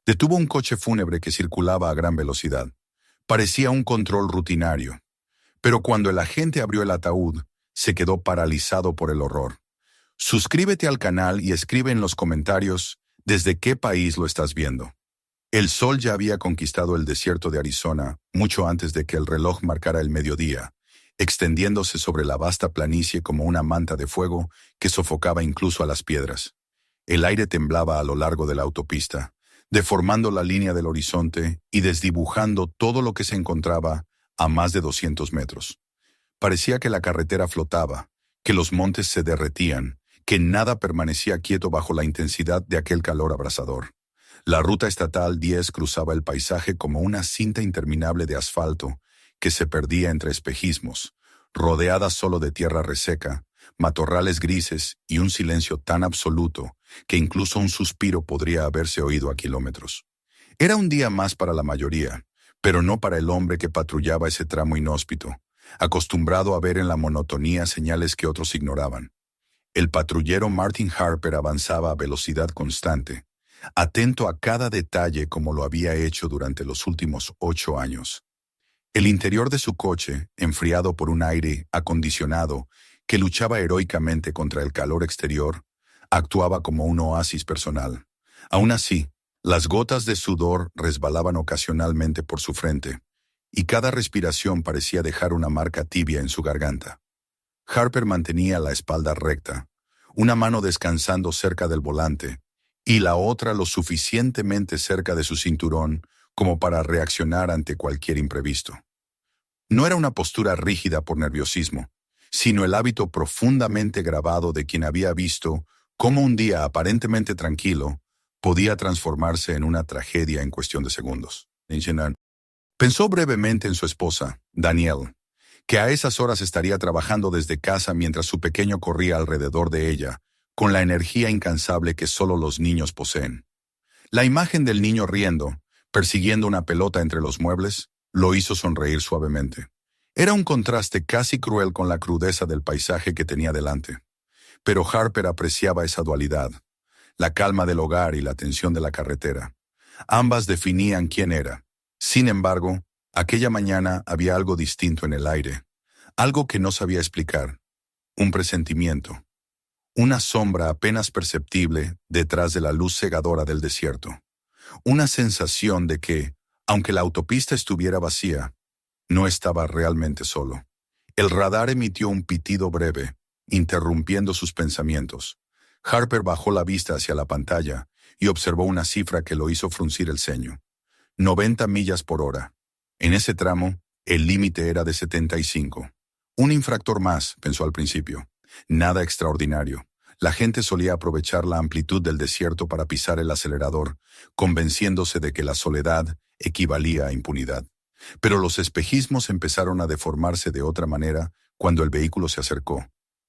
Detuvo un coche fúnebre que circulaba a gran velocidad. Parecía un control rutinario. Pero cuando el agente abrió el ataúd, se quedó paralizado por el horror. Suscríbete al canal y escribe en los comentarios desde qué país lo estás viendo. El sol ya había conquistado el desierto de Arizona mucho antes de que el reloj marcara el mediodía, extendiéndose sobre la vasta planicie como una manta de fuego que sofocaba incluso a las piedras. El aire temblaba a lo largo de la autopista, deformando la línea del horizonte y desdibujando todo lo que se encontraba a más de 200 metros. Parecía que la carretera flotaba, que los montes se derretían, que nada permanecía quieto bajo la intensidad de aquel calor abrasador. La ruta estatal 10 cruzaba el paisaje como una cinta interminable de asfalto que se perdía entre espejismos, rodeada solo de tierra reseca, matorrales grises y un silencio tan absoluto que incluso un suspiro podría haberse oído a kilómetros. Era un día más para la mayoría, pero no para el hombre que patrullaba ese tramo inhóspito, acostumbrado a ver en la monotonía señales que otros ignoraban. El patrullero Martin Harper avanzaba a velocidad constante, atento a cada detalle como lo había hecho durante los últimos 8 años. El interior de su coche, enfriado por un aire acondicionado que luchaba heroicamente contra el calor exterior, actuaba como un oasis personal. Aún así, las gotas de sudor resbalaban ocasionalmente por su frente, y cada respiración parecía dejar una marca tibia en su garganta. Harper mantenía la espalda recta, una mano descansando cerca del volante, y la otra lo suficientemente cerca de su cinturón como para reaccionar ante cualquier imprevisto. No era una postura rígida por nerviosismo, sino el hábito profundamente grabado de quien había visto cómo un día aparentemente tranquilo podía transformarse en una tragedia en cuestión de segundos. Pensó brevemente en su esposa, Danielle, que a esas horas estaría trabajando desde casa mientras su pequeño corría alrededor de ella, con la energía incansable que solo los niños poseen. La imagen del niño riendo, persiguiendo una pelota entre los muebles, lo hizo sonreír suavemente. Era un contraste casi cruel con la crudeza del paisaje que tenía delante. Pero Harper apreciaba esa dualidad, la calma del hogar y la tensión de la carretera. Ambas definían quién era. Sin embargo, aquella mañana había algo distinto en el aire, algo que no sabía explicar, un presentimiento, una sombra apenas perceptible detrás de la luz cegadora del desierto, una sensación de que, aunque la autopista estuviera vacía, no estaba realmente solo. El radar emitió un pitido breve, interrumpiendo sus pensamientos. Harper bajó la vista hacia la pantalla y observó una cifra que lo hizo fruncir el ceño. 90 millas por hora. En ese tramo, el límite era de 75. Un infractor más, pensó al principio. Nada extraordinario. La gente solía aprovechar la amplitud del desierto para pisar el acelerador, convenciéndose de que la soledad equivalía a impunidad. Pero los espejismos empezaron a deformarse de otra manera cuando el vehículo se acercó,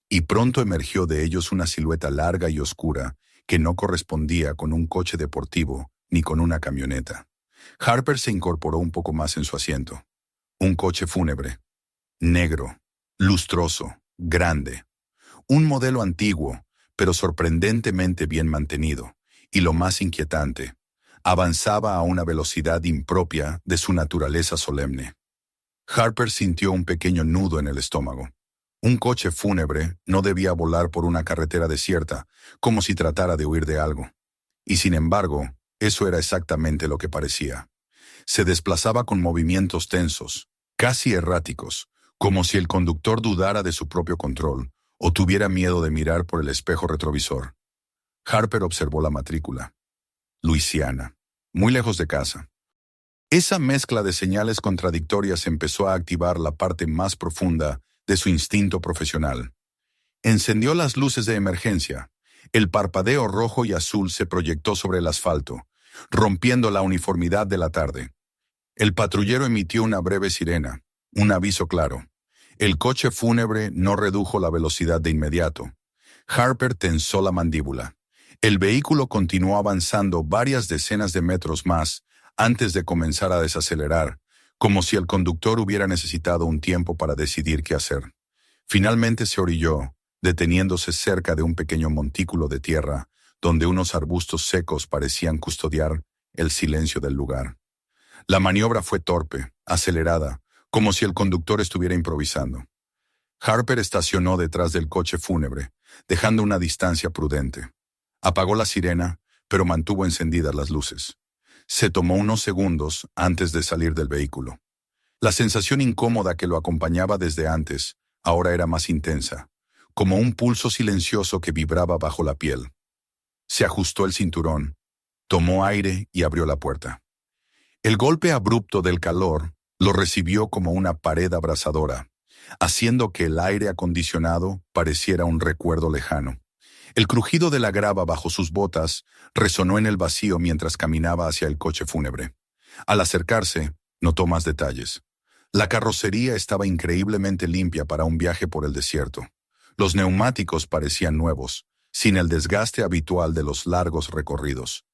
y pronto emergió de ellos una silueta larga y oscura que no correspondía con un coche deportivo ni con una camioneta. Harper se incorporó un poco más en su asiento. Un coche fúnebre, negro, lustroso, grande. Un modelo antiguo, pero sorprendentemente bien mantenido, y lo más inquietante, avanzaba a una velocidad impropia de su naturaleza solemne. Harper sintió un pequeño nudo en el estómago. Un coche fúnebre no debía volar por una carretera desierta, como si tratara de huir de algo. Y sin embargo, eso era exactamente lo que parecía. Se desplazaba con movimientos tensos, casi erráticos, como si el conductor dudara de su propio control o tuviera miedo de mirar por el espejo retrovisor. Harper observó la matrícula. Luisiana, muy lejos de casa. Esa mezcla de señales contradictorias empezó a activar la parte más profunda de su instinto profesional. Encendió las luces de emergencia. El parpadeo rojo y azul se proyectó sobre el asfalto, rompiendo la uniformidad de la tarde. El patrullero emitió una breve sirena, un aviso claro. El coche fúnebre no redujo la velocidad de inmediato. Harper tensó la mandíbula. El vehículo continuó avanzando varias decenas de metros más antes de comenzar a desacelerar, como si el conductor hubiera necesitado un tiempo para decidir qué hacer. Finalmente se orilló, deteniéndose cerca de un pequeño montículo de tierra, donde unos arbustos secos parecían custodiar el silencio del lugar. La maniobra fue torpe, acelerada, como si el conductor estuviera improvisando. Harper estacionó detrás del coche fúnebre, dejando una distancia prudente. Apagó la sirena, pero mantuvo encendidas las luces. Se tomó unos segundos antes de salir del vehículo. La sensación incómoda que lo acompañaba desde antes ahora era más intensa, como un pulso silencioso que vibraba bajo la piel. Se ajustó el cinturón, tomó aire y abrió la puerta. El golpe abrupto del calor lo recibió como una pared abrasadora, haciendo que el aire acondicionado pareciera un recuerdo lejano. El crujido de la grava bajo sus botas resonó en el vacío mientras caminaba hacia el coche fúnebre. Al acercarse, notó más detalles. La carrocería estaba increíblemente limpia para un viaje por el desierto. Los neumáticos parecían nuevos, sin el desgaste habitual de los largos recorridos.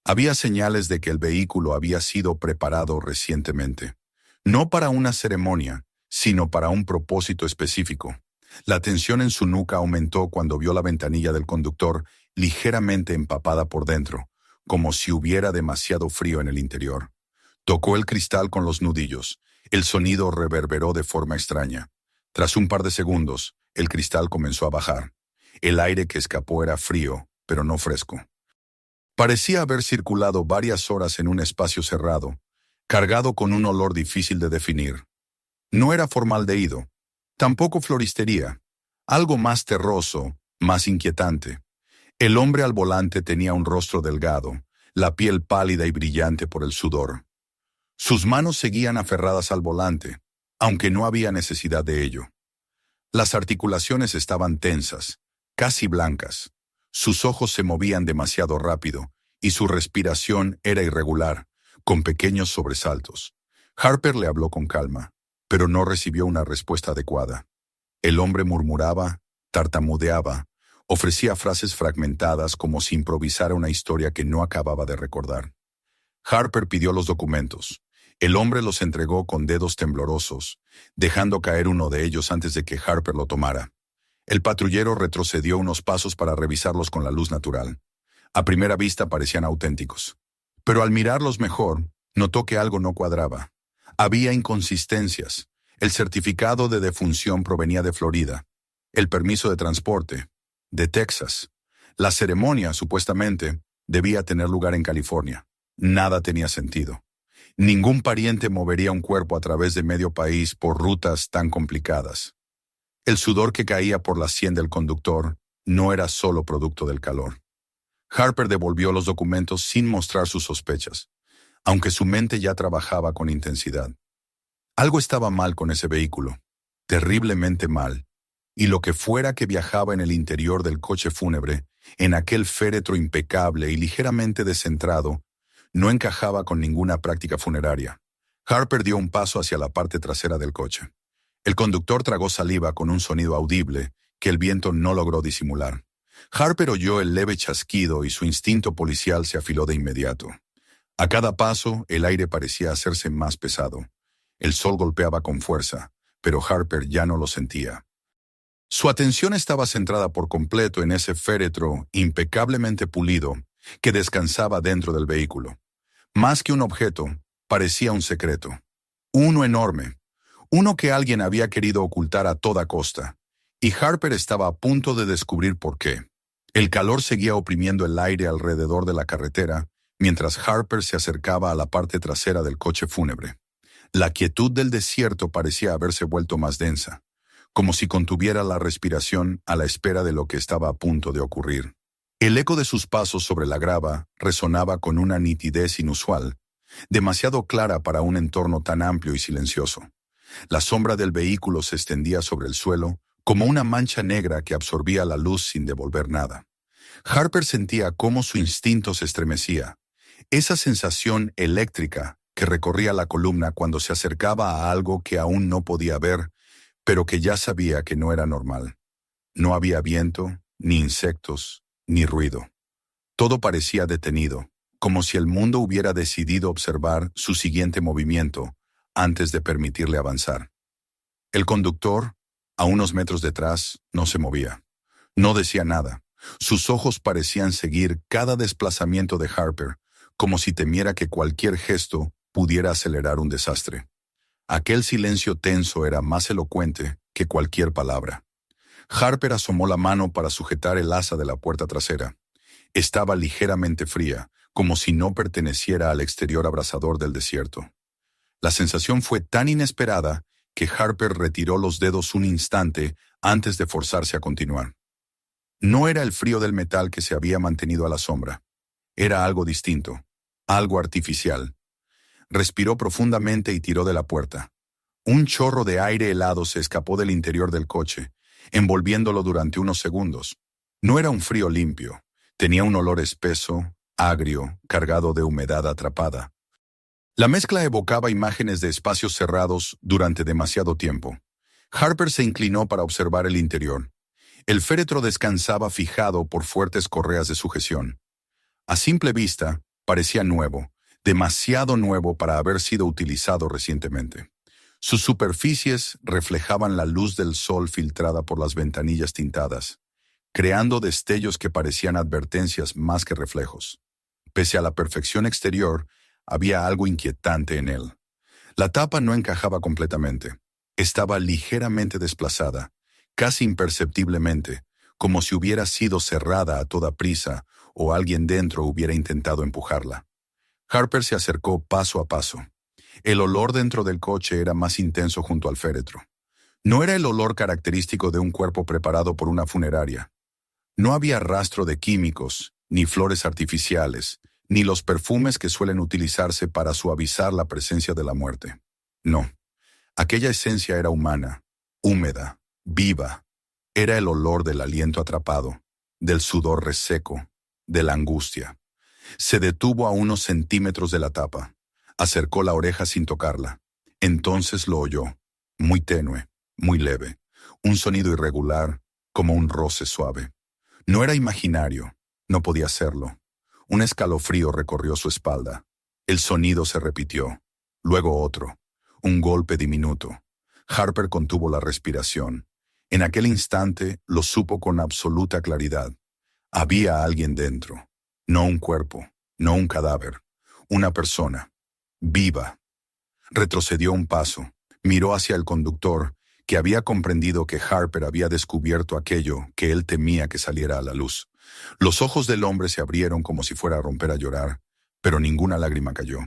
Había señales de que el vehículo había sido preparado recientemente. No para una ceremonia, sino para un propósito específico. La tensión en su nuca aumentó cuando vio la ventanilla del conductor ligeramente empapada por dentro, como si hubiera demasiado frío en el interior. Tocó el cristal con los nudillos. El sonido reverberó de forma extraña. Tras un par de segundos, el cristal comenzó a bajar. El aire que escapó era frío, pero no fresco. Parecía haber circulado varias horas en un espacio cerrado, cargado con un olor difícil de definir. No era formaldehído, tampoco floristería, algo más terroso, más inquietante. El hombre al volante tenía un rostro delgado, la piel pálida y brillante por el sudor. Sus manos seguían aferradas al volante, aunque no había necesidad de ello. Las articulaciones estaban tensas, casi blancas. Sus ojos se movían demasiado rápido y su respiración era irregular, con pequeños sobresaltos. Harper le habló con calma, pero no recibió una respuesta adecuada. El hombre murmuraba, tartamudeaba, ofrecía frases fragmentadas como si improvisara una historia que no acababa de recordar. Harper pidió los documentos. El hombre los entregó con dedos temblorosos, dejando caer uno de ellos antes de que Harper lo tomara. El patrullero retrocedió unos pasos para revisarlos con la luz natural. A primera vista parecían auténticos. Pero al mirarlos mejor, notó que algo no cuadraba. Había inconsistencias. El certificado de defunción provenía de Florida. El permiso de transporte, de Texas. La ceremonia, supuestamente, debía tener lugar en California. Nada tenía sentido. Ningún pariente movería un cuerpo a través de medio país por rutas tan complicadas. El sudor que caía por la sien del conductor no era solo producto del calor. Harper devolvió los documentos sin mostrar sus sospechas, aunque su mente ya trabajaba con intensidad. Algo estaba mal con ese vehículo, terriblemente mal, y lo que fuera que viajaba en el interior del coche fúnebre, en aquel féretro impecable y ligeramente descentrado, no encajaba con ninguna práctica funeraria. Harper dio un paso hacia la parte trasera del coche. El conductor tragó saliva con un sonido audible que el viento no logró disimular. Harper oyó el leve chasquido y su instinto policial se afiló de inmediato. A cada paso, el aire parecía hacerse más pesado. El sol golpeaba con fuerza, pero Harper ya no lo sentía. Su atención estaba centrada por completo en ese féretro impecablemente pulido que descansaba dentro del vehículo. Más que un objeto, parecía un secreto. Uno enorme. Uno que alguien había querido ocultar a toda costa. Y Harper estaba a punto de descubrir por qué. El calor seguía oprimiendo el aire alrededor de la carretera, mientras Harper se acercaba a la parte trasera del coche fúnebre. La quietud del desierto parecía haberse vuelto más densa, como si contuviera la respiración a la espera de lo que estaba a punto de ocurrir. El eco de sus pasos sobre la grava resonaba con una nitidez inusual, demasiado clara para un entorno tan amplio y silencioso. La sombra del vehículo se extendía sobre el suelo, como una mancha negra que absorbía la luz sin devolver nada. Harper sentía cómo su instinto se estremecía. Esa sensación eléctrica que recorría la columna cuando se acercaba a algo que aún no podía ver, pero que ya sabía que no era normal. No había viento, ni insectos, ni ruido. Todo parecía detenido, como si el mundo hubiera decidido observar su siguiente movimiento antes de permitirle avanzar. El conductor, a unos metros detrás, no se movía. No decía nada. Sus ojos parecían seguir cada desplazamiento de Harper, como si temiera que cualquier gesto pudiera acelerar un desastre. Aquel silencio tenso era más elocuente que cualquier palabra. Harper asomó la mano para sujetar el asa de la puerta trasera. Estaba ligeramente fría, como si no perteneciera al exterior abrasador del desierto. La sensación fue tan inesperada que Harper retiró los dedos un instante antes de forzarse a continuar. No era el frío del metal que se había mantenido a la sombra. Era algo distinto, algo artificial. Respiró profundamente y tiró de la puerta. Un chorro de aire helado se escapó del interior del coche, envolviéndolo durante unos segundos. No era un frío limpio. Tenía un olor espeso, agrio, cargado de humedad atrapada. La mezcla evocaba imágenes de espacios cerrados durante demasiado tiempo. Harper se inclinó para observar el interior. El féretro descansaba fijado por fuertes correas de sujeción. A simple vista, parecía nuevo, demasiado nuevo para haber sido utilizado recientemente. Sus superficies reflejaban la luz del sol filtrada por las ventanillas tintadas, creando destellos que parecían advertencias más que reflejos. Pese a la perfección exterior, había algo inquietante en él. La tapa no encajaba completamente. Estaba ligeramente desplazada, casi imperceptiblemente, como si hubiera sido cerrada a toda prisa o alguien dentro hubiera intentado empujarla. Harper se acercó paso a paso. El olor dentro del coche era más intenso junto al féretro. No era el olor característico de un cuerpo preparado por una funeraria. No había rastro de químicos, ni flores artificiales, ni los perfumes que suelen utilizarse para suavizar la presencia de la muerte. No, aquella esencia era humana, húmeda, viva. Era el olor del aliento atrapado, del sudor reseco, de la angustia. Se detuvo a unos centímetros de la tapa. Acercó la oreja sin tocarla. Entonces lo oyó, muy tenue, muy leve, un sonido irregular, como un roce suave. No era imaginario, no podía serlo. Un escalofrío recorrió su espalda. El sonido se repitió. Luego otro. Un golpe diminuto. Harper contuvo la respiración. En aquel instante lo supo con absoluta claridad. Había alguien dentro. No un cuerpo, no un cadáver. Una persona. Viva. Retrocedió un paso. Miró hacia el conductor, que había comprendido que Harper había descubierto aquello que él temía que saliera a la luz. Los ojos del hombre se abrieron como si fuera a romper a llorar, pero ninguna lágrima cayó.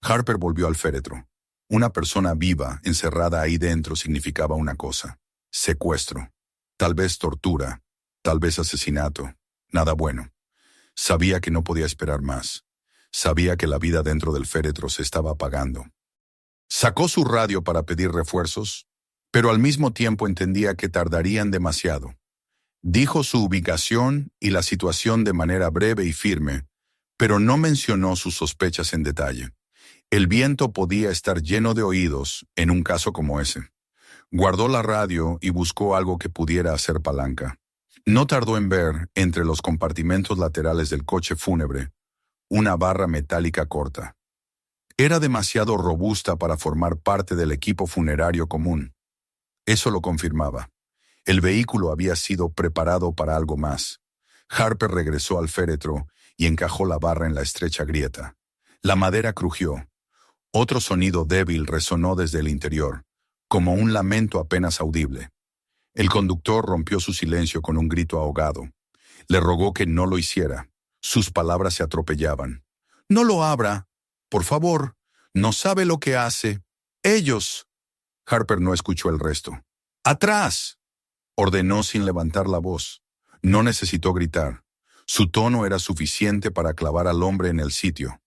Harper volvió al féretro. Una persona viva, encerrada ahí dentro, significaba una cosa: secuestro. Tal vez tortura, tal vez asesinato. Nada bueno. Sabía que no podía esperar más. Sabía que la vida dentro del féretro se estaba apagando. Sacó su radio para pedir refuerzos, pero al mismo tiempo entendía que tardarían demasiado. Dijo su ubicación y la situación de manera breve y firme, pero no mencionó sus sospechas en detalle. El viento podía estar lleno de oídos en un caso como ese. Guardó la radio y buscó algo que pudiera hacer palanca. No tardó en ver, entre los compartimentos laterales del coche fúnebre, una barra metálica corta. Era demasiado robusta para formar parte del equipo funerario común. Eso lo confirmaba. El vehículo había sido preparado para algo más. Harper regresó al féretro y encajó la barra en la estrecha grieta. La madera crujió. Otro sonido débil resonó desde el interior, como un lamento apenas audible. El conductor rompió su silencio con un grito ahogado. Le rogó que no lo hiciera. Sus palabras se atropellaban. «No lo abra. Por favor. No sabe lo que hace. Ellos». Harper no escuchó el resto. «¡Atrás!», ordenó sin levantar la voz. No necesitó gritar. Su tono era suficiente para clavar al hombre en el sitio.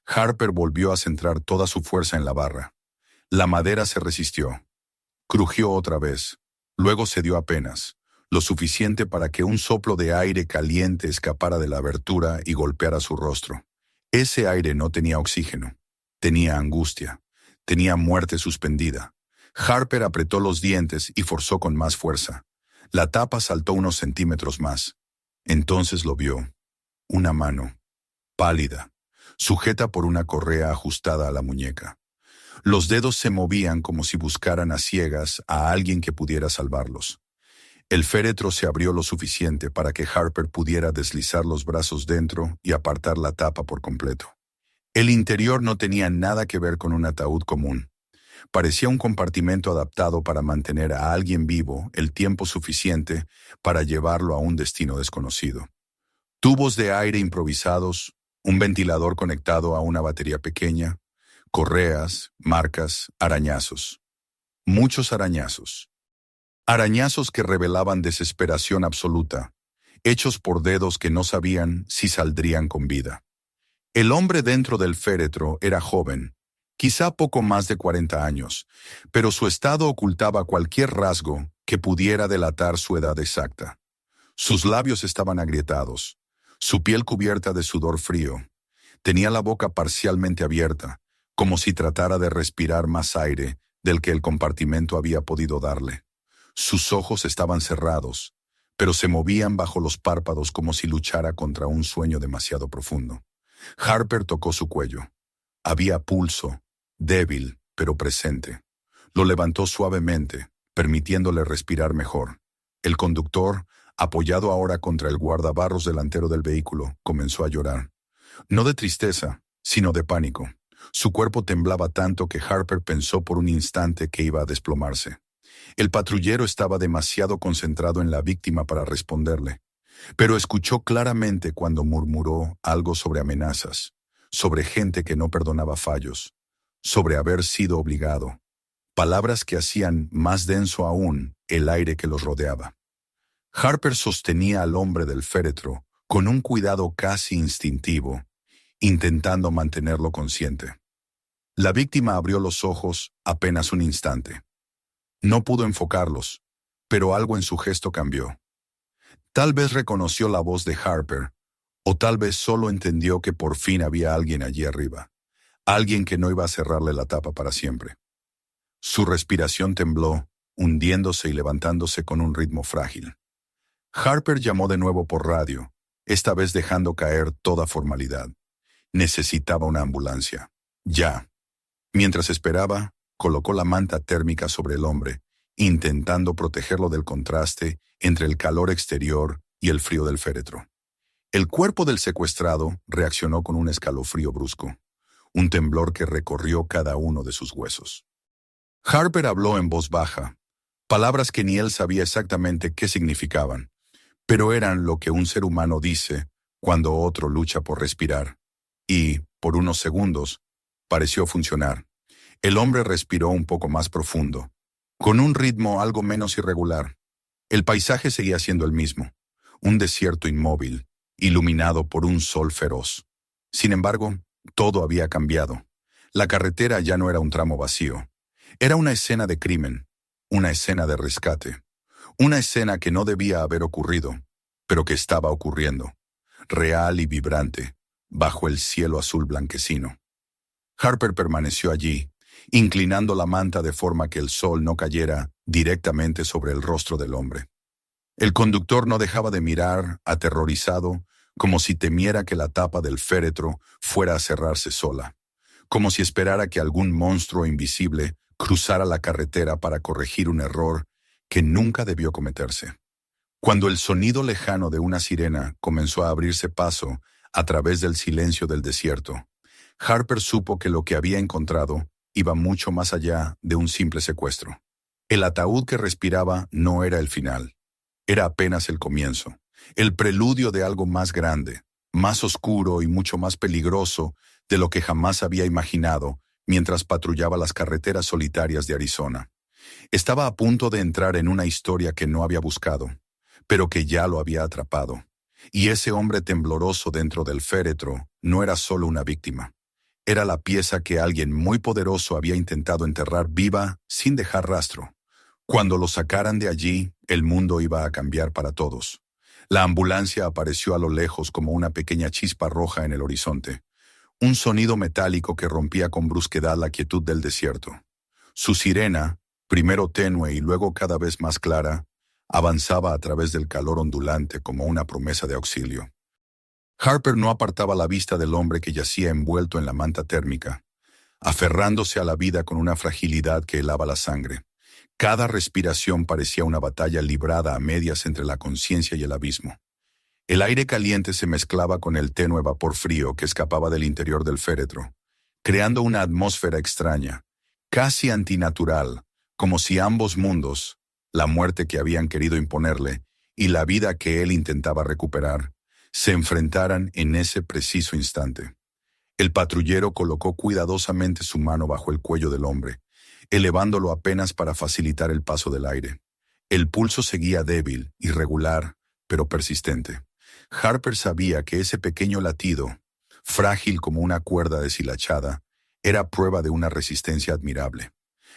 Harper volvió a centrar toda su fuerza en la barra. La madera se resistió. Crujió otra vez. Luego cedió apenas, lo suficiente para que un soplo de aire caliente escapara de la abertura y golpeara su rostro. Ese aire no tenía oxígeno. Tenía angustia. Tenía muerte suspendida. Harper apretó los dientes y forzó con más fuerza. La tapa saltó unos centímetros más. Entonces lo vio. Una mano, pálida, sujeta por una correa ajustada a la muñeca. Los dedos se movían como si buscaran a ciegas a alguien que pudiera salvarlos. El féretro se abrió lo suficiente para que Harper pudiera deslizar los brazos dentro y apartar la tapa por completo. El interior no tenía nada que ver con un ataúd común. Parecía un compartimento adaptado para mantener a alguien vivo el tiempo suficiente para llevarlo a un destino desconocido. Tubos de aire improvisados, un ventilador conectado a una batería pequeña, correas, marcas, arañazos. Muchos arañazos. Arañazos que revelaban desesperación absoluta, hechos por dedos que no sabían si saldrían con vida. El hombre dentro del féretro era joven, quizá poco más de 40 años, pero su estado ocultaba cualquier rasgo que pudiera delatar su edad exacta. Sus labios estaban agrietados, su piel cubierta de sudor frío. Tenía la boca parcialmente abierta, como si tratara de respirar más aire del que el compartimento había podido darle. Sus ojos estaban cerrados, pero se movían bajo los párpados como si luchara contra un sueño demasiado profundo. Harper tocó su cuello. Había pulso, débil, pero presente. Lo levantó suavemente, permitiéndole respirar mejor. El conductor, apoyado ahora contra el guardabarros delantero del vehículo, comenzó a llorar. No de tristeza, sino de pánico. Su cuerpo temblaba tanto que Harper pensó por un instante que iba a desplomarse. El patrullero estaba demasiado concentrado en la víctima para responderle, pero escuchó claramente cuando murmuró algo sobre amenazas, sobre gente que no perdonaba fallos, sobre haber sido obligado, palabras que hacían más denso aún el aire que los rodeaba. Harper sostenía al hombre del féretro con un cuidado casi instintivo, intentando mantenerlo consciente. La víctima abrió los ojos apenas un instante. No pudo enfocarlos, pero algo en su gesto cambió. Tal vez reconoció la voz de Harper, o tal vez solo entendió que por fin había alguien allí arriba, alguien que no iba a cerrarle la tapa para siempre. Su respiración tembló, hundiéndose y levantándose con un ritmo frágil. Harper llamó de nuevo por radio, esta vez dejando caer toda formalidad. Necesitaba una ambulancia. Ya. Mientras esperaba, colocó la manta térmica sobre el hombre, intentando protegerlo del contraste entre el calor exterior y el frío del féretro. El cuerpo del secuestrado reaccionó con un escalofrío brusco, un temblor que recorrió cada uno de sus huesos. Harper habló en voz baja, palabras que ni él sabía exactamente qué significaban, pero eran lo que un ser humano dice cuando otro lucha por respirar. Y, por unos segundos, pareció funcionar. El hombre respiró un poco más profundo, con un ritmo algo menos irregular. El paisaje seguía siendo el mismo, un desierto inmóvil, iluminado por un sol feroz. Sin embargo, todo había cambiado. La carretera ya no era un tramo vacío. Era una escena de crimen, una escena de rescate, una escena que no debía haber ocurrido, pero que estaba ocurriendo, real y vibrante, bajo el cielo azul blanquecino. Harper permaneció allí, inclinando la manta de forma que el sol no cayera directamente sobre el rostro del hombre. El conductor no dejaba de mirar, aterrorizado, como si temiera que la tapa del féretro fuera a cerrarse sola, como si esperara que algún monstruo invisible cruzara la carretera para corregir un error que nunca debió cometerse. Cuando el sonido lejano de una sirena comenzó a abrirse paso a través del silencio del desierto, Harper supo que lo que había encontrado iba mucho más allá de un simple secuestro. El ataúd que respiraba no era el final, era apenas el comienzo, el preludio de algo más grande, más oscuro y mucho más peligroso de lo que jamás había imaginado mientras patrullaba las carreteras solitarias de Arizona. Estaba a punto de entrar en una historia que no había buscado, pero que ya lo había atrapado. Y ese hombre tembloroso dentro del féretro no era solo una víctima. Era la pieza que alguien muy poderoso había intentado enterrar viva sin dejar rastro. Cuando lo sacaran de allí, el mundo iba a cambiar para todos. La ambulancia apareció a lo lejos como una pequeña chispa roja en el horizonte. Un sonido metálico que rompía con brusquedad la quietud del desierto. Su sirena, primero tenue y luego cada vez más clara, avanzaba a través del calor ondulante como una promesa de auxilio. Harper no apartaba la vista del hombre que yacía envuelto en la manta térmica, aferrándose a la vida con una fragilidad que helaba la sangre. Cada respiración parecía una batalla librada a medias entre la conciencia y el abismo. El aire caliente se mezclaba con el tenue vapor frío que escapaba del interior del féretro, creando una atmósfera extraña, casi antinatural, como si ambos mundos, la muerte que habían querido imponerle y la vida que él intentaba recuperar, se enfrentaran en ese preciso instante. El patrullero colocó cuidadosamente su mano bajo el cuello del hombre, elevándolo apenas para facilitar el paso del aire. El pulso seguía débil, irregular, pero persistente. Harper sabía que ese pequeño latido, frágil como una cuerda deshilachada, era prueba de una resistencia admirable.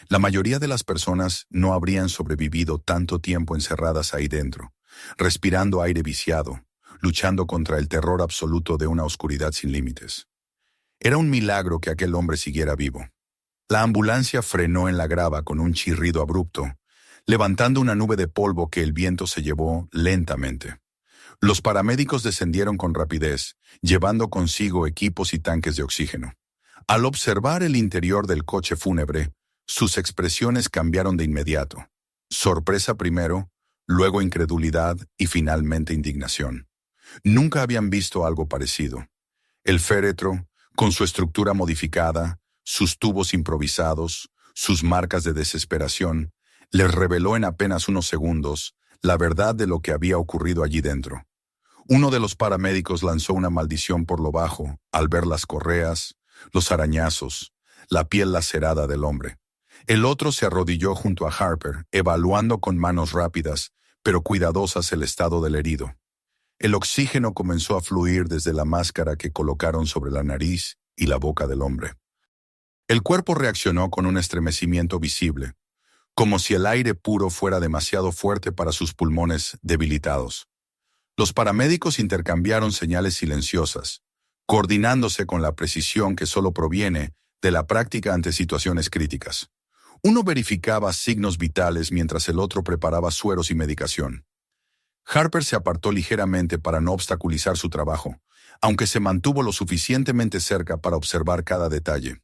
La mayoría de las personas no habrían sobrevivido tanto tiempo encerradas ahí dentro, respirando aire viciado, luchando contra el terror absoluto de una oscuridad sin límites. Era un milagro que aquel hombre siguiera vivo. La ambulancia frenó en la grava con un chirrido abrupto, levantando una nube de polvo que el viento se llevó lentamente. Los paramédicos descendieron con rapidez, llevando consigo equipos y tanques de oxígeno. Al observar el interior del coche fúnebre, sus expresiones cambiaron de inmediato. Sorpresa primero, luego incredulidad y finalmente indignación. Nunca habían visto algo parecido. El féretro, con su estructura modificada, sus tubos improvisados, sus marcas de desesperación, les reveló en apenas unos segundos la verdad de lo que había ocurrido allí dentro. Uno de los paramédicos lanzó una maldición por lo bajo al ver las correas, los arañazos, la piel lacerada del hombre. El otro se arrodilló junto a Harper, evaluando con manos rápidas, pero cuidadosas el estado del herido. El oxígeno comenzó a fluir desde la máscara que colocaron sobre la nariz y la boca del hombre. El cuerpo reaccionó con un estremecimiento visible, como si el aire puro fuera demasiado fuerte para sus pulmones debilitados. Los paramédicos intercambiaron señales silenciosas, coordinándose con la precisión que solo proviene de la práctica ante situaciones críticas. Uno verificaba signos vitales mientras el otro preparaba sueros y medicación. Harper se apartó ligeramente para no obstaculizar su trabajo, aunque se mantuvo lo suficientemente cerca para observar cada detalle.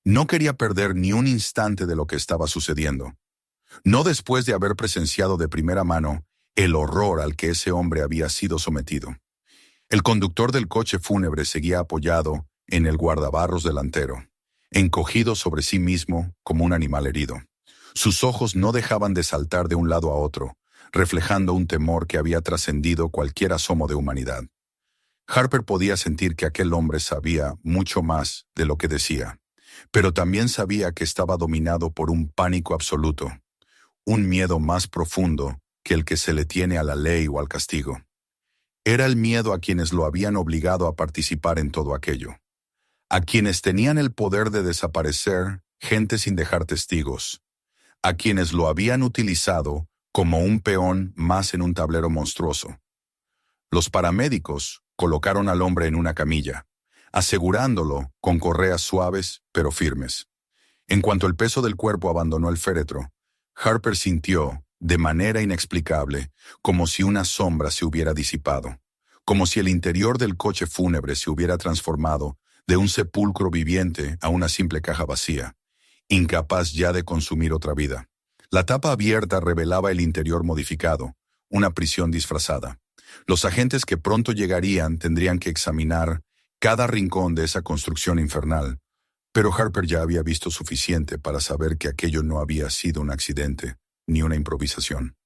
No quería perder ni un instante de lo que estaba sucediendo. No después de haber presenciado de primera mano el horror al que ese hombre había sido sometido. El conductor del coche fúnebre seguía apoyado en el guardabarros delantero, encogido sobre sí mismo como un animal herido. Sus ojos no dejaban de saltar de un lado a otro, reflejando un temor que había trascendido cualquier asomo de humanidad. Harper podía sentir que aquel hombre sabía mucho más de lo que decía, pero también sabía que estaba dominado por un pánico absoluto, un miedo más profundo que el que se le tiene a la ley o al castigo. Era el miedo a quienes lo habían obligado a participar en todo aquello, a quienes tenían el poder de desaparecer gente sin dejar testigos, a quienes lo habían utilizado como un peón más en un tablero monstruoso. Los paramédicos colocaron al hombre en una camilla, asegurándolo con correas suaves pero firmes. En cuanto el peso del cuerpo abandonó el féretro, Harper sintió, de manera inexplicable, como si una sombra se hubiera disipado, como si el interior del coche fúnebre se hubiera transformado de un sepulcro viviente a una simple caja vacía, incapaz ya de consumir otra vida. La tapa abierta revelaba el interior modificado, una prisión disfrazada. Los agentes que pronto llegarían tendrían que examinar cada rincón de esa construcción infernal, pero Harper ya había visto suficiente para saber que aquello no había sido un accidente ni una improvisación.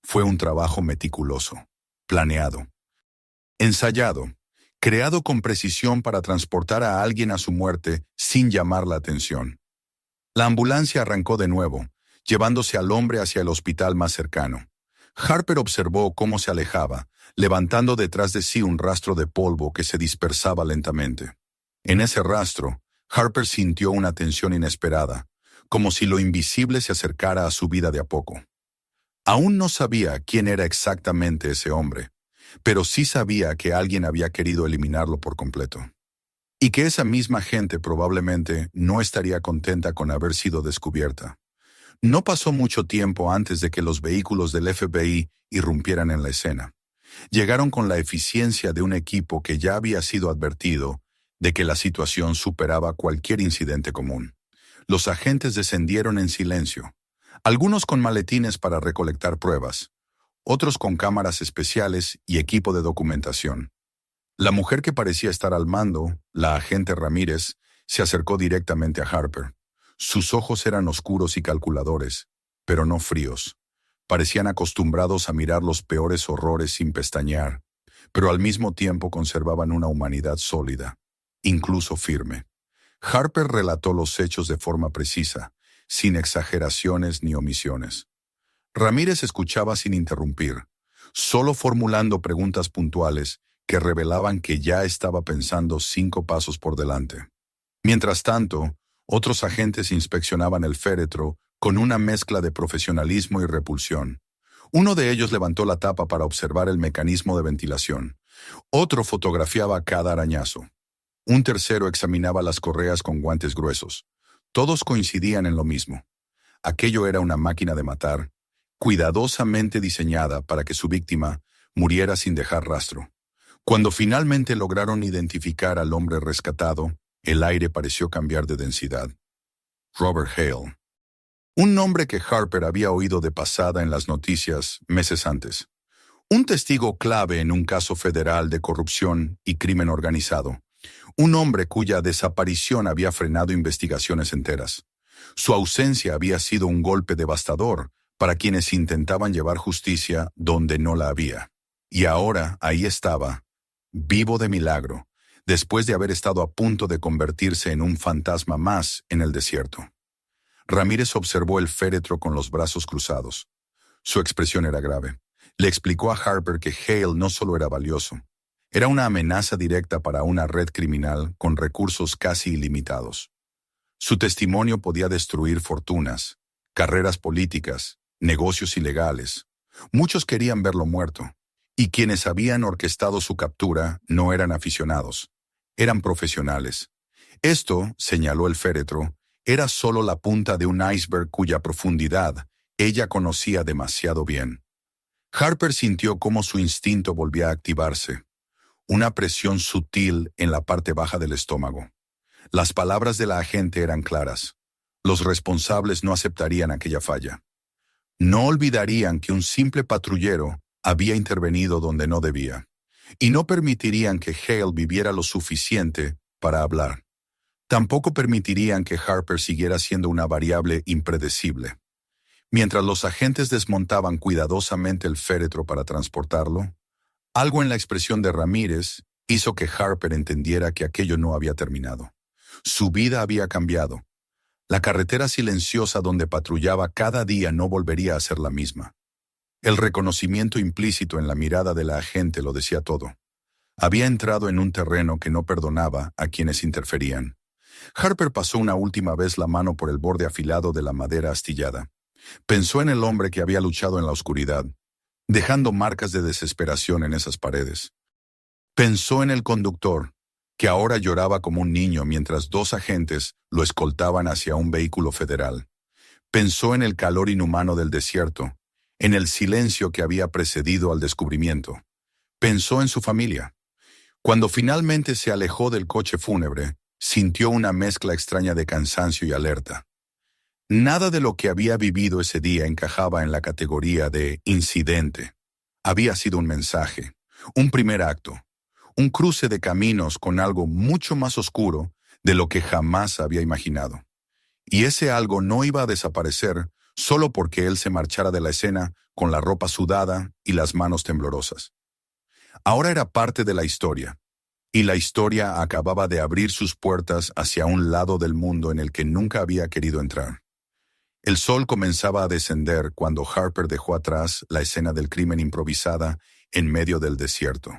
Fue un trabajo meticuloso, planeado, ensayado, creado con precisión para transportar a alguien a su muerte sin llamar la atención. La ambulancia arrancó de nuevo, llevándose al hombre hacia el hospital más cercano. Harper observó cómo se alejaba, levantando detrás de sí un rastro de polvo que se dispersaba lentamente. En ese rastro, Harper sintió una tensión inesperada, como si lo invisible se acercara a su vida de a poco. Aún no sabía quién era exactamente ese hombre, pero sí sabía que alguien había querido eliminarlo por completo. Y que esa misma gente probablemente no estaría contenta con haber sido descubierta. No pasó mucho tiempo antes de que los vehículos del FBI irrumpieran en la escena. Llegaron con la eficiencia de un equipo que ya había sido advertido de que la situación superaba cualquier incidente común. Los agentes descendieron en silencio, algunos con maletines para recolectar pruebas, otros con cámaras especiales y equipo de documentación. La mujer que parecía estar al mando, la agente Ramírez, se acercó directamente a Harper. Sus ojos eran oscuros y calculadores, pero no fríos. Parecían acostumbrados a mirar los peores horrores sin pestañear, pero al mismo tiempo conservaban una humanidad sólida, incluso firme. Harper relató los hechos de forma precisa, sin exageraciones ni omisiones. Ramírez escuchaba sin interrumpir, solo formulando preguntas puntuales que revelaban que ya estaba pensando 5 pasos por delante. Mientras tanto, otros agentes inspeccionaban el féretro con una mezcla de profesionalismo y repulsión. Uno de ellos levantó la tapa para observar el mecanismo de ventilación. Otro fotografiaba cada arañazo. Un tercero examinaba las correas con guantes gruesos. Todos coincidían en lo mismo. Aquello era una máquina de matar, cuidadosamente diseñada para que su víctima muriera sin dejar rastro. Cuando finalmente lograron identificar al hombre rescatado, el aire pareció cambiar de densidad. Robert Hale. Un nombre que Harper había oído de pasada en las noticias meses antes. Un testigo clave en un caso federal de corrupción y crimen organizado. Un hombre cuya desaparición había frenado investigaciones enteras. Su ausencia había sido un golpe devastador para quienes intentaban llevar justicia donde no la había. Y ahora ahí estaba, vivo de milagro, después de haber estado a punto de convertirse en un fantasma más en el desierto. Ramírez observó el féretro con los brazos cruzados. Su expresión era grave. Le explicó a Harper que Hale no solo era valioso, era una amenaza directa para una red criminal con recursos casi ilimitados. Su testimonio podía destruir fortunas, carreras políticas, negocios ilegales. Muchos querían verlo muerto, y quienes habían orquestado su captura no eran aficionados, eran profesionales. Esto, señaló el féretro, era solo la punta de un iceberg cuya profundidad ella conocía demasiado bien. Harper sintió cómo su instinto volvía a activarse, una presión sutil en la parte baja del estómago. Las palabras de la agente eran claras. Los responsables no aceptarían aquella falla. No olvidarían que un simple patrullero había intervenido donde no debía, y no permitirían que Hale viviera lo suficiente para hablar. Tampoco permitirían que Harper siguiera siendo una variable impredecible. Mientras los agentes desmontaban cuidadosamente el féretro para transportarlo, algo en la expresión de Ramírez hizo que Harper entendiera que aquello no había terminado. Su vida había cambiado. La carretera silenciosa donde patrullaba cada día no volvería a ser la misma. El reconocimiento implícito en la mirada de la agente lo decía todo. Había entrado en un terreno que no perdonaba a quienes interferían. Harper pasó una última vez la mano por el borde afilado de la madera astillada. Pensó en el hombre que había luchado en la oscuridad, dejando marcas de desesperación en esas paredes. Pensó en el conductor, que ahora lloraba como un niño mientras 2 agentes lo escoltaban hacia un vehículo federal. Pensó en el calor inhumano del desierto, en el silencio que había precedido al descubrimiento. Pensó en su familia. Cuando finalmente se alejó del coche fúnebre, sintió una mezcla extraña de cansancio y alerta. Nada de lo que había vivido ese día encajaba en la categoría de incidente. Había sido un mensaje, un primer acto, un cruce de caminos con algo mucho más oscuro de lo que jamás había imaginado. Y ese algo no iba a desaparecer solo porque él se marchara de la escena con la ropa sudada y las manos temblorosas. Ahora era parte de la historia, y la historia acababa de abrir sus puertas hacia un lado del mundo en el que nunca había querido entrar. El sol comenzaba a descender cuando Harper dejó atrás la escena del crimen improvisada en medio del desierto.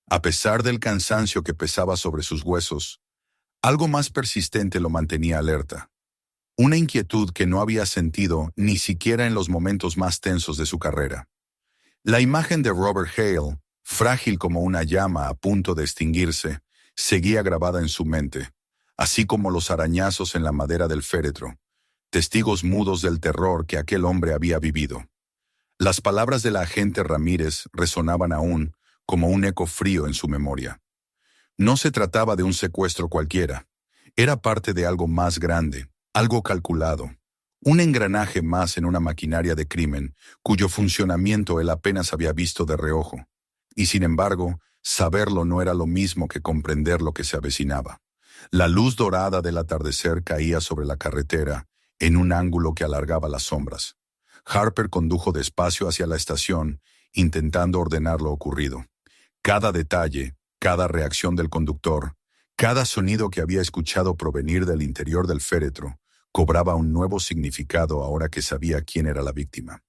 A pesar del cansancio que pesaba sobre sus huesos, algo más persistente lo mantenía alerta. Una inquietud que no había sentido ni siquiera en los momentos más tensos de su carrera. La imagen de Robert Hale, frágil como una llama a punto de extinguirse, seguía grabada en su mente, así como los arañazos en la madera del féretro, testigos mudos del terror que aquel hombre había vivido. Las palabras de la agente Ramírez resonaban aún como un eco frío en su memoria. No se trataba de un secuestro cualquiera, era parte de algo más grande, algo calculado, Un engranaje más en una maquinaria de crimen, cuyo funcionamiento él apenas había visto de reojo. Y sin embargo, saberlo no era lo mismo que comprender lo que se avecinaba. La luz dorada del atardecer caía sobre la carretera, en un ángulo que alargaba las sombras. Harper condujo despacio hacia la estación, intentando ordenar lo ocurrido. Cada detalle, cada reacción del conductor, cada sonido que había escuchado provenir del interior del féretro, cobraba un nuevo significado ahora que sabía quién era la víctima.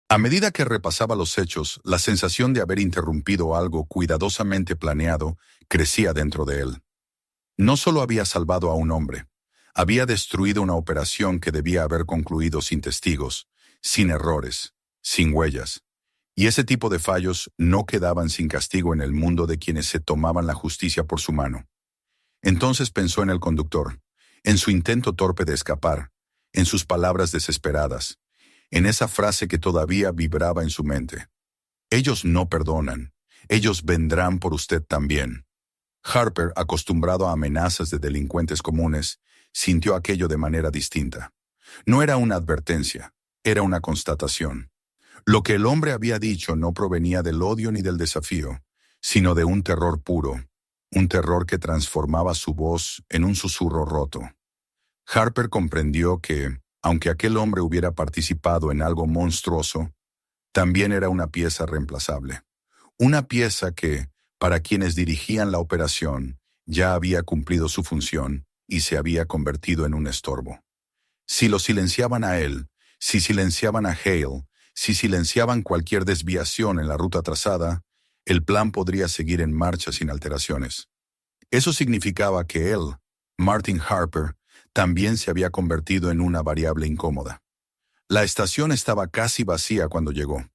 A medida que repasaba los hechos, la sensación de haber interrumpido algo cuidadosamente planeado crecía dentro de él. No solo había salvado a un hombre, había destruido una operación que debía haber concluido sin testigos, sin errores, sin huellas. Y ese tipo de fallos no quedaban sin castigo en el mundo de quienes se tomaban la justicia por su mano. Entonces pensó en el conductor, en su intento torpe de escapar, en sus palabras desesperadas, en esa frase que todavía vibraba en su mente. Ellos no perdonan, ellos vendrán por usted también. Harper, acostumbrado a amenazas de delincuentes comunes, sintió aquello de manera distinta. No era una advertencia, era una constatación. Lo que el hombre había dicho no provenía del odio ni del desafío, sino de un terror puro, un terror que transformaba su voz en un susurro roto. Harper comprendió que, aunque aquel hombre hubiera participado en algo monstruoso, también era una pieza reemplazable. Una pieza que, para quienes dirigían la operación, ya había cumplido su función y se había convertido en un estorbo. Si lo silenciaban a él, si silenciaban a Hale, si silenciaban cualquier desviación en la ruta trazada, el plan podría seguir en marcha sin alteraciones. Eso significaba que él, Martin Harper, también se había convertido en una variable incómoda. La estación estaba casi vacía cuando llegó.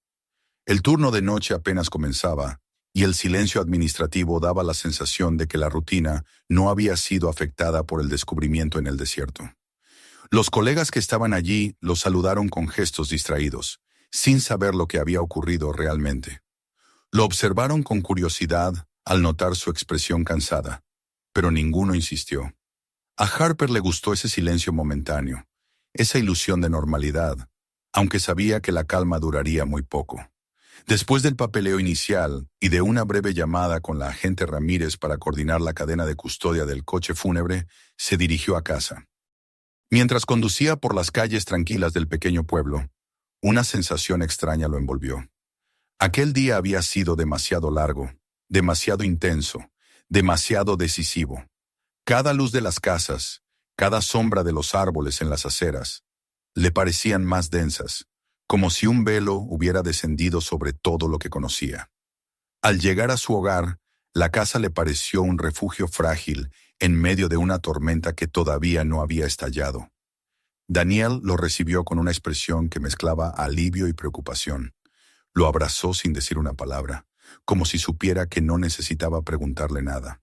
El turno de noche apenas comenzaba, y el silencio administrativo daba la sensación de que la rutina no había sido afectada por el descubrimiento en el desierto. Los colegas que estaban allí lo saludaron con gestos distraídos, sin saber lo que había ocurrido realmente. Lo observaron con curiosidad al notar su expresión cansada, pero ninguno insistió. A Harper le gustó ese silencio momentáneo, esa ilusión de normalidad, aunque sabía que la calma duraría muy poco. Después del papeleo inicial y de una breve llamada con la agente Ramírez para coordinar la cadena de custodia del coche fúnebre, se dirigió a casa. Mientras conducía por las calles tranquilas del pequeño pueblo, una sensación extraña lo envolvió. Aquel día había sido demasiado largo, demasiado intenso, demasiado decisivo. Cada luz de las casas, cada sombra de los árboles en las aceras, le parecían más densas, como si un velo hubiera descendido sobre todo lo que conocía. Al llegar a su hogar, la casa le pareció un refugio frágil en medio de una tormenta que todavía no había estallado. Daniel lo recibió con una expresión que mezclaba alivio y preocupación. Lo abrazó sin decir una palabra, como si supiera que no necesitaba preguntarle nada.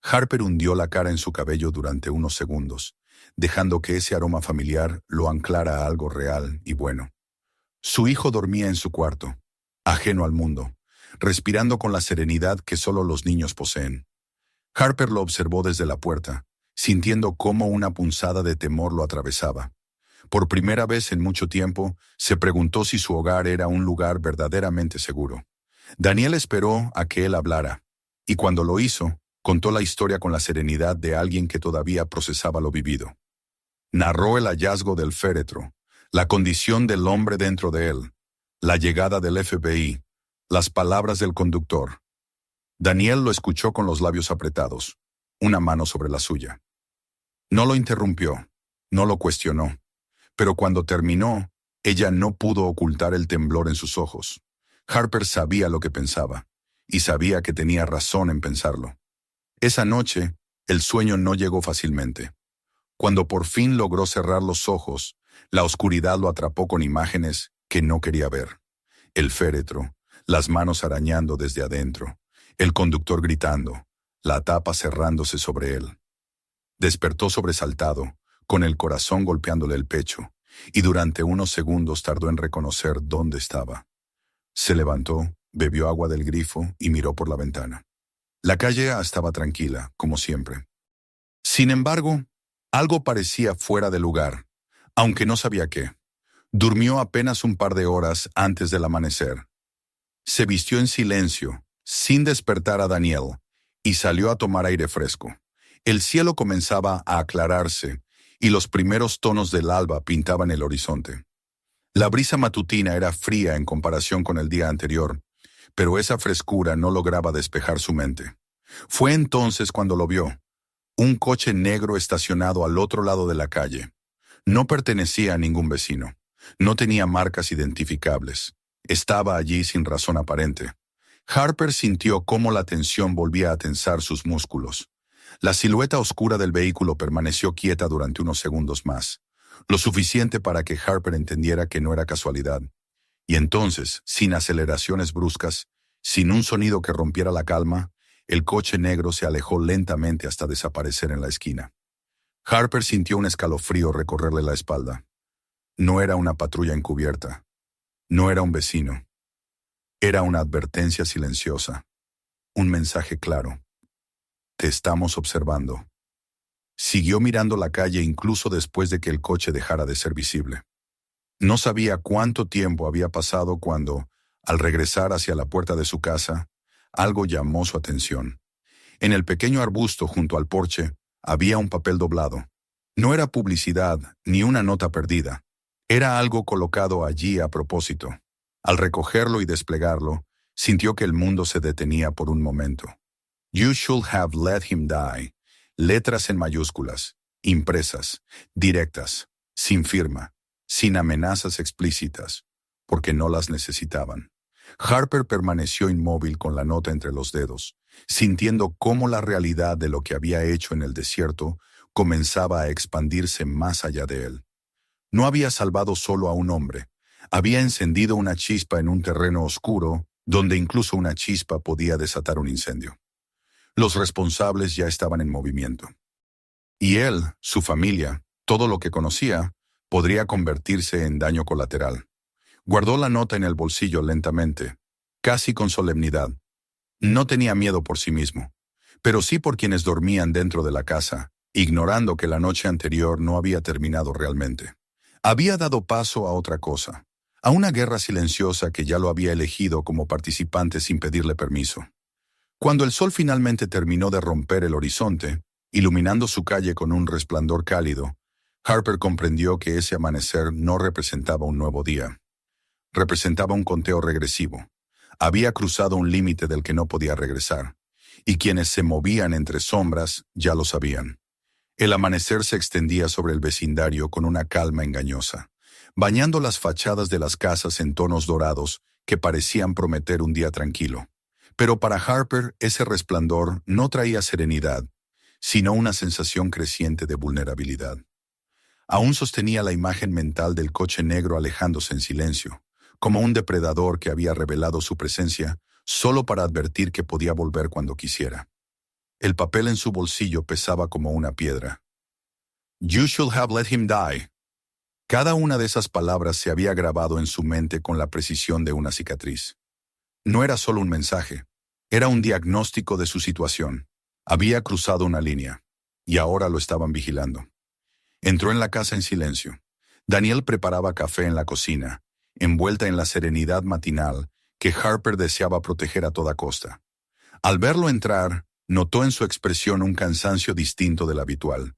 Harper hundió la cara en su cabello durante unos segundos, dejando que ese aroma familiar lo anclara a algo real y bueno. Su hijo dormía en su cuarto, ajeno al mundo, respirando con la serenidad que solo los niños poseen. Harper lo observó desde la puerta, sintiendo cómo una punzada de temor lo atravesaba. Por primera vez en mucho tiempo, se preguntó si su hogar era un lugar verdaderamente seguro. Daniel esperó a que él hablara, y cuando lo hizo, contó la historia con la serenidad de alguien que todavía procesaba lo vivido. Narró el hallazgo del féretro, la condición del hombre dentro de él, la llegada del FBI, las palabras del conductor. Daniel lo escuchó con los labios apretados, una mano sobre la suya. No lo interrumpió, no lo cuestionó, pero cuando terminó, ella no pudo ocultar el temblor en sus ojos. Harper sabía lo que pensaba, y sabía que tenía razón en pensarlo. Esa noche, el sueño no llegó fácilmente. Cuando por fin logró cerrar los ojos, la oscuridad lo atrapó con imágenes que no quería ver. El féretro, las manos arañando desde adentro, el conductor gritando, la tapa cerrándose sobre él. Despertó sobresaltado, con el corazón golpeándole el pecho, y durante unos segundos tardó en reconocer dónde estaba. Se levantó, bebió agua del grifo y miró por la ventana. La calle estaba tranquila, como siempre. Sin embargo, algo parecía fuera de lugar, aunque no sabía qué. Durmió apenas un par de horas antes del amanecer. Se vistió en silencio, sin despertar a Daniel, y salió a tomar aire fresco. El cielo comenzaba a aclararse, y los primeros tonos del alba pintaban el horizonte. La brisa matutina era fría en comparación con el día anterior, pero esa frescura no lograba despejar su mente. Fue entonces cuando lo vio. Un coche negro estacionado al otro lado de la calle. No pertenecía a ningún vecino. No tenía marcas identificables. Estaba allí sin razón aparente. Harper sintió cómo la tensión volvía a tensar sus músculos. La silueta oscura del vehículo permaneció quieta durante unos segundos más, lo suficiente para que Harper entendiera que no era casualidad. Y entonces, sin aceleraciones bruscas, sin un sonido que rompiera la calma, el coche negro se alejó lentamente hasta desaparecer en la esquina. Harper sintió un escalofrío recorrerle la espalda. No era una patrulla encubierta. No era un vecino. Era una advertencia silenciosa. Un mensaje claro. Te estamos observando. Siguió mirando la calle incluso después de que el coche dejara de ser visible. No sabía cuánto tiempo había pasado cuando, al regresar hacia la puerta de su casa, algo llamó su atención. En el pequeño arbusto junto al porche había un papel doblado. No era publicidad ni una nota perdida. Era algo colocado allí a propósito. Al recogerlo y desplegarlo, sintió que el mundo se detenía por un momento. You should have let him die. Letras en mayúsculas, impresas, directas, sin firma, sin amenazas explícitas, porque no las necesitaban. Harper permaneció inmóvil con la nota entre los dedos, sintiendo cómo la realidad de lo que había hecho en el desierto comenzaba a expandirse más allá de él. No había salvado solo a un hombre, había encendido una chispa en un terreno oscuro, donde incluso una chispa podía desatar un incendio. Los responsables ya estaban en movimiento. Y él, su familia, todo lo que conocía, podría convertirse en daño colateral. Guardó la nota en el bolsillo lentamente, casi con solemnidad. No tenía miedo por sí mismo, pero sí por quienes dormían dentro de la casa, ignorando que la noche anterior no había terminado realmente. Había dado paso a otra cosa, a una guerra silenciosa que ya lo había elegido como participante sin pedirle permiso. Cuando el sol finalmente terminó de romper el horizonte, iluminando su calle con un resplandor cálido, Harper comprendió que ese amanecer no representaba un nuevo día. Representaba un conteo regresivo. Había cruzado un límite del que no podía regresar, y quienes se movían entre sombras ya lo sabían. El amanecer se extendía sobre el vecindario con una calma engañosa, bañando las fachadas de las casas en tonos dorados que parecían prometer un día tranquilo. Pero para Harper ese resplandor no traía serenidad, sino una sensación creciente de vulnerabilidad. Aún sostenía la imagen mental del coche negro alejándose en silencio, como un depredador que había revelado su presencia solo para advertir que podía volver cuando quisiera. El papel en su bolsillo pesaba como una piedra. You should have let him die. Cada una de esas palabras se había grabado en su mente con la precisión de una cicatriz. No era solo un mensaje, era un diagnóstico de su situación. Había cruzado una línea, y ahora lo estaban vigilando. Entró en la casa en silencio. Daniel preparaba café en la cocina, envuelta en la serenidad matinal que Harper deseaba proteger a toda costa. Al verlo entrar, notó en su expresión un cansancio distinto del habitual,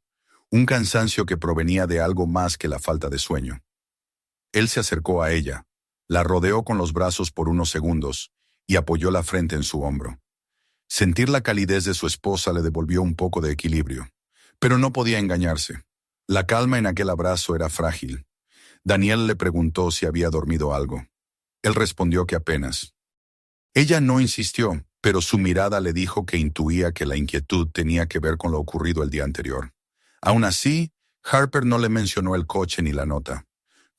un cansancio que provenía de algo más que la falta de sueño. Él se acercó a ella, la rodeó con los brazos por unos segundos y apoyó la frente en su hombro. Sentir la calidez de su esposa le devolvió un poco de equilibrio, pero no podía engañarse. La calma en aquel abrazo era frágil. Daniel le preguntó si había dormido algo. Él respondió que apenas. Ella no insistió, pero su mirada le dijo que intuía que la inquietud tenía que ver con lo ocurrido el día anterior. Aún así, Harper no le mencionó el coche ni la nota.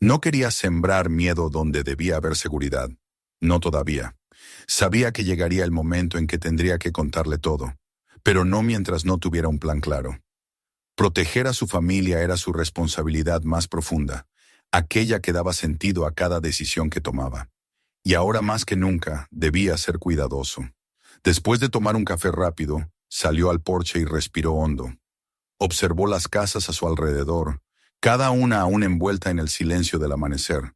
No quería sembrar miedo donde debía haber seguridad. No todavía. Sabía que llegaría el momento en que tendría que contarle todo, pero no mientras no tuviera un plan claro. Proteger a su familia era su responsabilidad más profunda, aquella que daba sentido a cada decisión que tomaba. Y ahora más que nunca debía ser cuidadoso. Después de tomar un café rápido, salió al porche y respiró hondo. Observó las casas a su alrededor, cada una aún envuelta en el silencio del amanecer,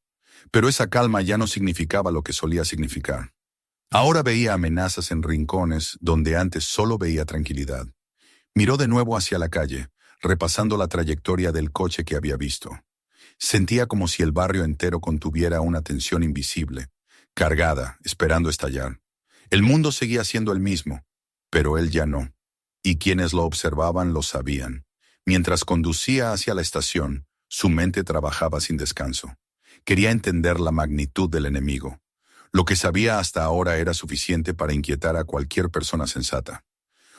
pero esa calma ya no significaba lo que solía significar. Ahora veía amenazas en rincones donde antes solo veía tranquilidad. Miró de nuevo hacia la calle, repasando la trayectoria del coche que había visto. Sentía como si el barrio entero contuviera una tensión invisible, cargada, esperando estallar. El mundo seguía siendo el mismo, pero él ya no. Y quienes lo observaban lo sabían. Mientras conducía hacia la estación, su mente trabajaba sin descanso. Quería entender la magnitud del enemigo. Lo que sabía hasta ahora era suficiente para inquietar a cualquier persona sensata.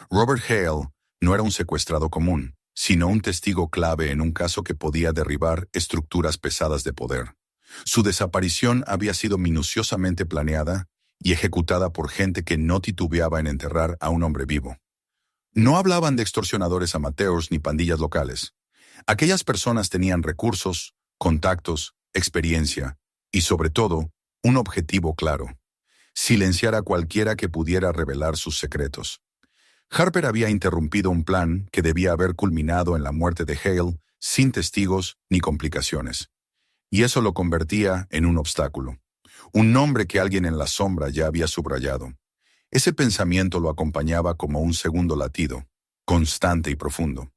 Robert Hale no era un secuestrado común, sino un testigo clave en un caso que podía derribar estructuras pesadas de poder. Su desaparición había sido minuciosamente planeada y ejecutada por gente que no titubeaba en enterrar a un hombre vivo. No hablaban de extorsionadores amateurs ni pandillas locales. Aquellas personas tenían recursos, contactos, experiencia y, sobre todo, un objetivo claro: silenciar a cualquiera que pudiera revelar sus secretos. Harper había interrumpido un plan que debía haber culminado en la muerte de Hale sin testigos ni complicaciones. Y eso lo convertía en un obstáculo. Un nombre que alguien en la sombra ya había subrayado. Ese pensamiento lo acompañaba como un segundo latido, constante y profundo.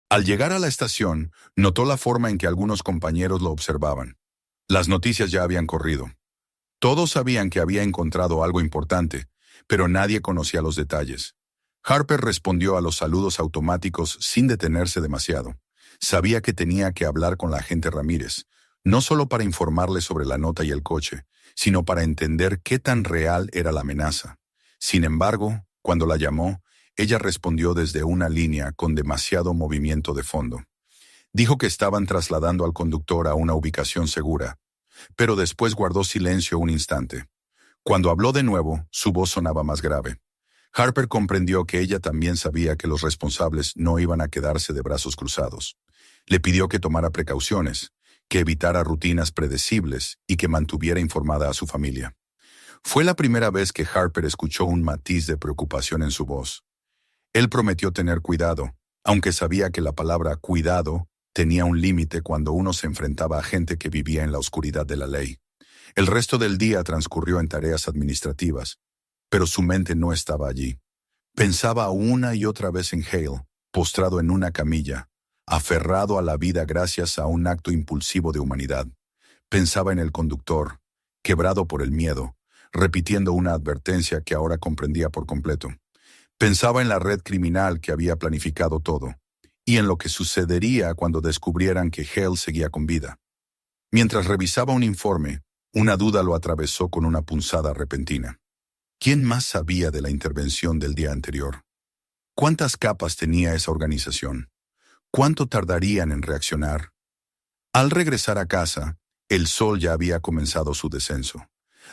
Al llegar a la estación, notó la forma en que algunos compañeros lo observaban. Las noticias ya habían corrido. Todos sabían que había encontrado algo importante, pero nadie conocía los detalles. Harper respondió a los saludos automáticos sin detenerse demasiado. Sabía que tenía que hablar con la agente Ramírez, no solo para informarle sobre la nota y el coche, sino para entender qué tan real era la amenaza. Sin embargo, cuando la llamó, ella respondió desde una línea con demasiado movimiento de fondo. Dijo que estaban trasladando al conductor a una ubicación segura, pero después guardó silencio un instante. Cuando habló de nuevo, su voz sonaba más grave. Harper comprendió que ella también sabía que los responsables no iban a quedarse de brazos cruzados. Le pidió que tomara precauciones, que evitara rutinas predecibles y que mantuviera informada a su familia. Fue la primera vez que Harper escuchó un matiz de preocupación en su voz. Él prometió tener cuidado, aunque sabía que la palabra cuidado tenía un límite cuando uno se enfrentaba a gente que vivía en la oscuridad de la ley. El resto del día transcurrió en tareas administrativas, pero su mente no estaba allí. Pensaba una y otra vez en Hale, postrado en una camilla, aferrado a la vida gracias a un acto impulsivo de humanidad. Pensaba en el conductor, quebrado por el miedo, repitiendo una advertencia que ahora comprendía por completo. Pensaba en la red criminal que había planificado todo, y en lo que sucedería cuando descubrieran que Hale seguía con vida. Mientras revisaba un informe, una duda lo atravesó con una punzada repentina. ¿Quién más sabía de la intervención del día anterior? ¿Cuántas capas tenía esa organización? ¿Cuánto tardarían en reaccionar? Al regresar a casa, el sol ya había comenzado su descenso.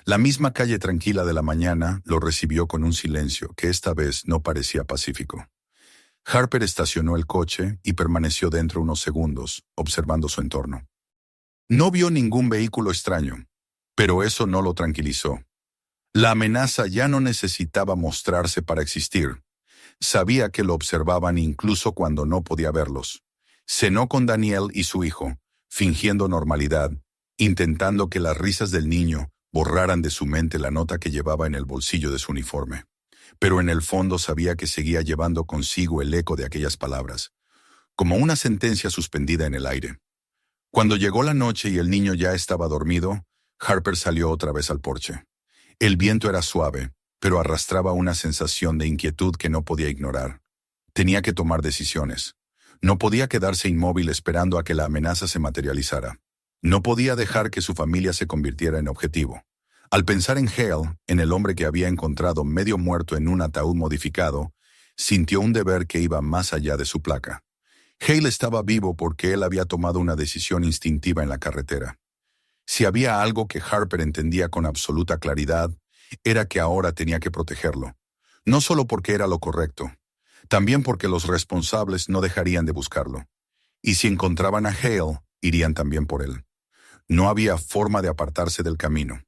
La misma calle tranquila de la mañana lo recibió con un silencio que esta vez no parecía pacífico. Harper estacionó el coche y permaneció dentro unos segundos, observando su entorno. No vio ningún vehículo extraño, pero eso no lo tranquilizó. La amenaza ya no necesitaba mostrarse para existir. Sabía que lo observaban incluso cuando no podía verlos. Cenó con Daniel y su hijo, fingiendo normalidad, intentando que las risas del niño borraran de su mente la nota que llevaba en el bolsillo de su uniforme. Pero en el fondo sabía que seguía llevando consigo el eco de aquellas palabras, como una sentencia suspendida en el aire. Cuando llegó la noche y el niño ya estaba dormido, Harper salió otra vez al porche. El viento era suave, pero arrastraba una sensación de inquietud que no podía ignorar. Tenía que tomar decisiones. No podía quedarse inmóvil esperando a que la amenaza se materializara. No podía dejar que su familia se convirtiera en objetivo. Al pensar en Hale, en el hombre que había encontrado medio muerto en un ataúd modificado, sintió un deber que iba más allá de su placa. Hale estaba vivo porque él había tomado una decisión instintiva en la carretera. Si había algo que Harper entendía con absoluta claridad, era que ahora tenía que protegerlo. No solo porque era lo correcto, también porque los responsables no dejarían de buscarlo. Y si encontraban a Hale, irían también por él. No había forma de apartarse del camino.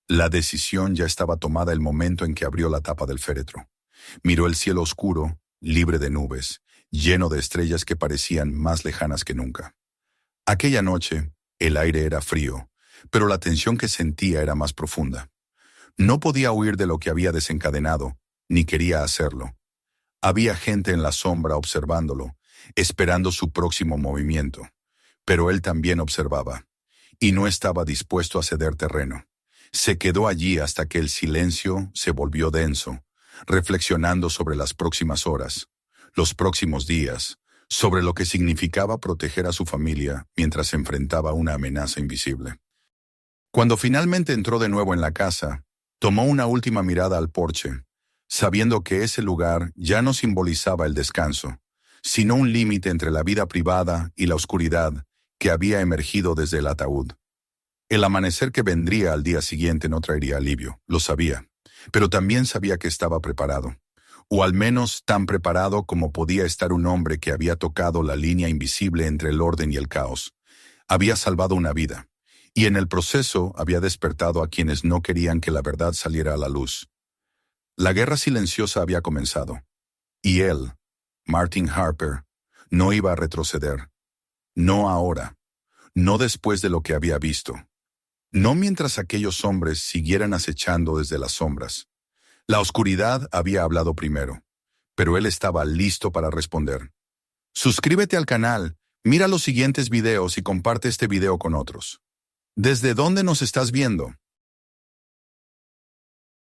La decisión ya estaba tomada el momento en que abrió la tapa del féretro. Miró el cielo oscuro, libre de nubes, lleno de estrellas que parecían más lejanas que nunca. Aquella noche, el aire era frío, pero la tensión que sentía era más profunda. No podía huir de lo que había desencadenado, ni quería hacerlo. Había gente en la sombra observándolo, esperando su próximo movimiento. Pero él también observaba, y no estaba dispuesto a ceder terreno. Se quedó allí hasta que el silencio se volvió denso, reflexionando sobre las próximas horas, los próximos días, sobre lo que significaba proteger a su familia mientras enfrentaba una amenaza invisible. Cuando finalmente entró de nuevo en la casa, tomó una última mirada al porche, sabiendo que ese lugar ya no simbolizaba el descanso, sino un límite entre la vida privada y la oscuridad que había emergido desde el ataúd. El amanecer que vendría al día siguiente no traería alivio, lo sabía, pero también sabía que estaba preparado, o al menos tan preparado como podía estar un hombre que había tocado la línea invisible entre el orden y el caos. Había salvado una vida, y en el proceso había despertado a quienes no querían que la verdad saliera a la luz. La guerra silenciosa había comenzado, y él, Martin Harper, no iba a retroceder. No ahora, no después de lo que había visto. No mientras aquellos hombres siguieran acechando desde las sombras. La oscuridad había hablado primero, pero él estaba listo para responder. Suscríbete al canal, mira los siguientes videos y comparte este video con otros. ¿Desde dónde nos estás viendo?